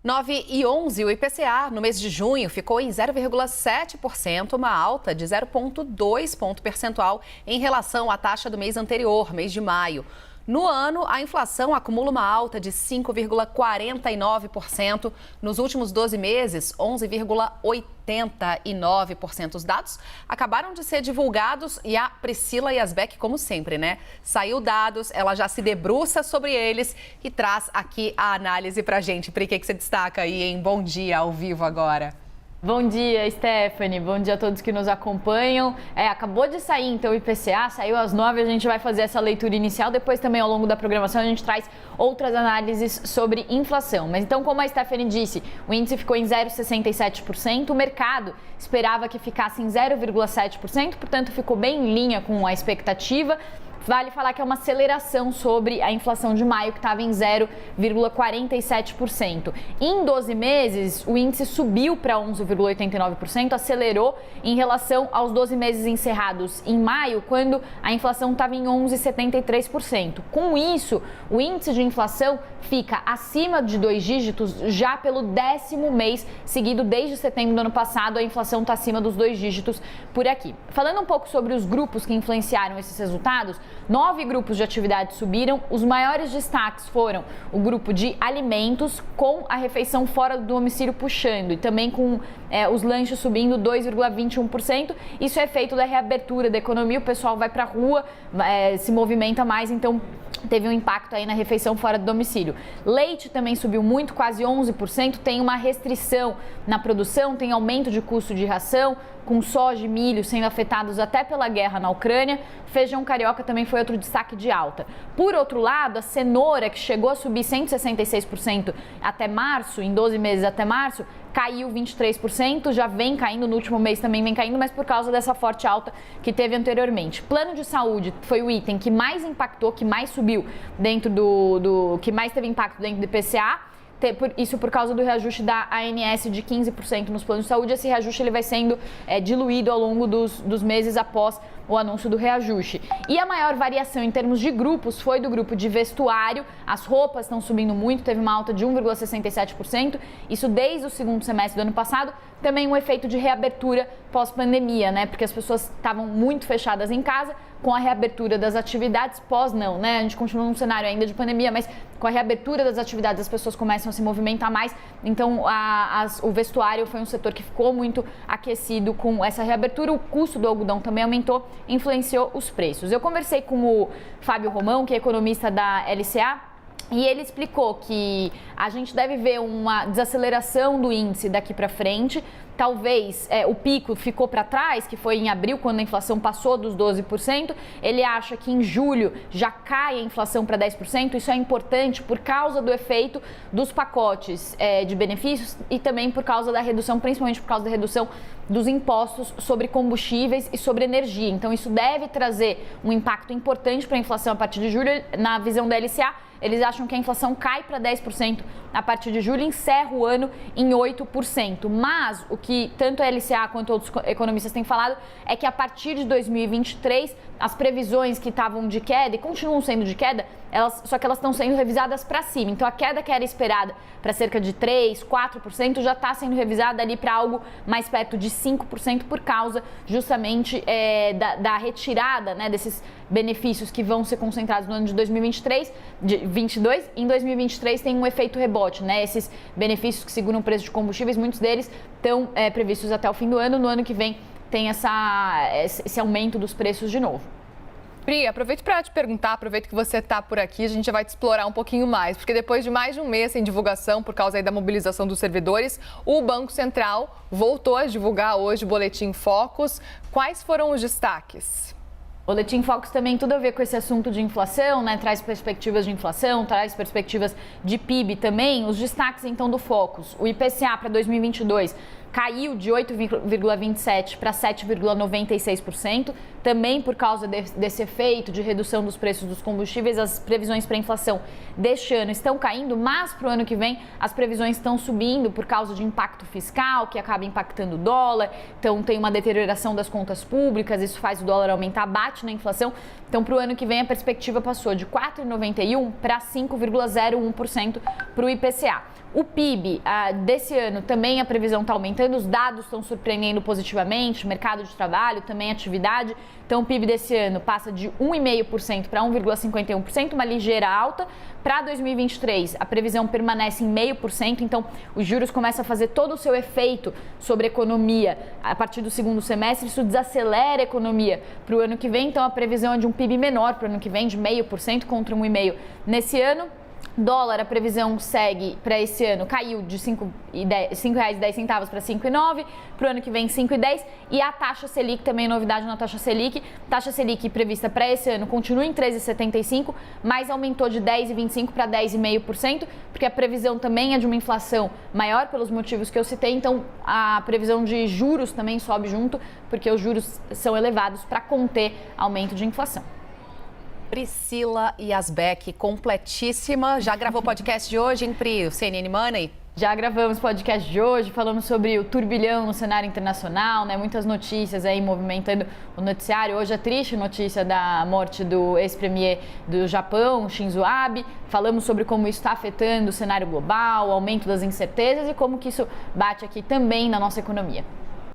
9,11, o IPCA no mês de junho ficou em 0,7%, uma alta de 0,2 ponto percentual em relação à taxa do mês anterior, mês de maio. No ano, a inflação acumula uma alta de 5,49%. Nos últimos 12 meses, 11,89%. Os dados acabaram de ser divulgados e a Priscila Yazbek, como sempre, né? Saiu dados, ela já se debruça sobre eles e traz aqui a análise pra gente. Pri, o que você destaca aí, hein? Bom dia, ao vivo agora. Bom dia, Stephanie. Bom dia a todos que nos acompanham. Acabou de sair, então, o IPCA, saiu às 9h, a gente vai fazer essa leitura inicial. Depois também, ao longo da programação, a gente traz outras análises sobre inflação. Mas então, como a Stephanie disse, o índice ficou em 0,67%. O mercado esperava que ficasse em 0,7%, portanto, ficou bem em linha com a expectativa. Vale falar que é uma aceleração sobre a inflação de maio, que estava em 0,47%. Em 12 meses, o índice subiu para 11,89%, acelerou em relação aos 12 meses encerrados em maio, quando a inflação estava em 11,73%. Com isso, o índice de inflação fica acima de 2 dígitos já pelo 10º mês seguido. Desde setembro do ano passado, a inflação está acima dos 2 dígitos por aqui. Falando um pouco sobre os grupos que influenciaram esses resultados, 9 grupos de atividade subiram. Os maiores destaques foram o grupo de alimentos, com a refeição fora do domicílio puxando, e também com os lanches subindo 2,21%. Isso é efeito da reabertura da economia, o pessoal vai para a rua, se movimenta mais, então teve um impacto aí na refeição fora do domicílio. Leite também subiu muito, quase 11%, tem uma restrição na produção, tem aumento de custo de ração, com soja e milho sendo afetados até pela guerra na Ucrânia. Feijão carioca também foi outro destaque de alta. Por outro lado, a cenoura, que chegou a subir 166% até março, em 12 meses até março, caiu 23%, já vem caindo, no último mês também vem caindo, mas por causa dessa forte alta que teve anteriormente. Plano de saúde foi o item que mais impactou, que mais subiu dentro que mais teve impacto dentro do IPCA. Isso por causa do reajuste da ANS de 15% nos planos de saúde. Esse reajuste ele vai sendo diluído ao longo dos meses após o anúncio do reajuste. E a maior variação em termos de grupos foi do grupo de vestuário. As roupas estão subindo muito, teve uma alta de 1,67%, isso desde o segundo semestre do ano passado. Também um efeito de reabertura pós-pandemia, né? Porque as pessoas estavam muito fechadas em casa. Com a reabertura das atividades, né? A gente continua num cenário ainda de pandemia, mas com a reabertura das atividades as pessoas começam a se movimentar mais. Então, o vestuário foi um setor que ficou muito aquecido com essa reabertura. O custo do algodão também aumentou, influenciou os preços. Eu conversei com o Fábio Romão, que é economista da LCA, e ele explicou que a gente deve ver uma desaceleração do índice daqui para frente. Talvez o pico ficou para trás, que foi em abril, quando a inflação passou dos 12%. Ele acha que em julho já cai a inflação para 10%. Isso é importante por causa do efeito dos pacotes de benefícios e também por causa da redução, principalmente por causa da redução dos impostos sobre combustíveis e sobre energia. Então, isso deve trazer um impacto importante para a inflação a partir de julho. Na visão da LCA, eles acham que a inflação cai para 10% a partir de julho e encerra o ano em 8%. Mas o que tanto a LCA quanto outros economistas têm falado é que a partir de 2023, as previsões que estavam de queda e continuam sendo de queda, só que elas estão sendo revisadas para cima. Então, a queda que era esperada para cerca de 3%, 4% já está sendo revisada ali para algo mais perto de 5% por causa justamente da retirada, né, desses benefícios que vão ser concentrados no ano de 2022. Em 2023 tem um efeito rebote, né? Esses benefícios que seguram o preço de combustíveis, muitos deles estão previstos até o fim do ano. No ano que vem tem esse aumento dos preços de novo. Pri, aproveito para te perguntar, aproveito que você está por aqui, a gente já vai te explorar um pouquinho mais, porque depois de mais de um mês sem divulgação, por causa aí da mobilização dos servidores, o Banco Central voltou a divulgar hoje o Boletim Focus. Quais foram os destaques? O Boletim Focus também tudo a ver com esse assunto de inflação, né? Traz perspectivas de inflação, traz perspectivas de PIB também. Os destaques, então, do Focus. O IPCA para 2022 caiu de 8,27% para 7,96%, também por causa desse efeito de redução dos preços dos combustíveis. As previsões para a inflação deste ano estão caindo, mas para o ano que vem as previsões estão subindo por causa de impacto fiscal, que acaba impactando o dólar. Então tem uma deterioração das contas públicas, isso faz o dólar aumentar, bate bate na inflação. Então, para o ano que vem, a perspectiva passou de 4,91% para 5,01% para o IPCA. O PIB desse ano também a previsão está aumentando, os dados estão surpreendendo positivamente, mercado de trabalho, também atividade. Então o PIB desse ano passa de 1,5% para 1,51%, uma ligeira alta. Para 2023, a previsão permanece em 0,5%, então os juros começam a fazer todo o seu efeito sobre a economia a partir do segundo semestre, isso desacelera a economia para o ano que vem, então a previsão é de um PIB menor para o ano que vem, de 0,5% contra 1,5% nesse ano. Dólar, a previsão segue para esse ano, caiu de R$ 5,10 para 5,9, para o ano que vem 5,10, e a taxa Selic, também novidade na taxa Selic prevista para esse ano continua em 13,75, mas aumentou de 10,25 para 10,5%, porque a previsão também é de uma inflação maior pelos motivos que eu citei, então a previsão de juros também sobe junto, porque os juros são elevados para conter aumento de inflação. Priscila Yazbek, completíssima. Já gravou o podcast de hoje, hein, Pri? O CNN Money? Já gravamos o podcast de hoje, falamos sobre o turbilhão no cenário internacional, né? Muitas notícias aí movimentando o noticiário. Hoje a triste notícia da morte do ex-premier do Japão, Shinzo Abe. Falamos sobre como isso está afetando o cenário global, o aumento das incertezas e como que isso bate aqui também na nossa economia.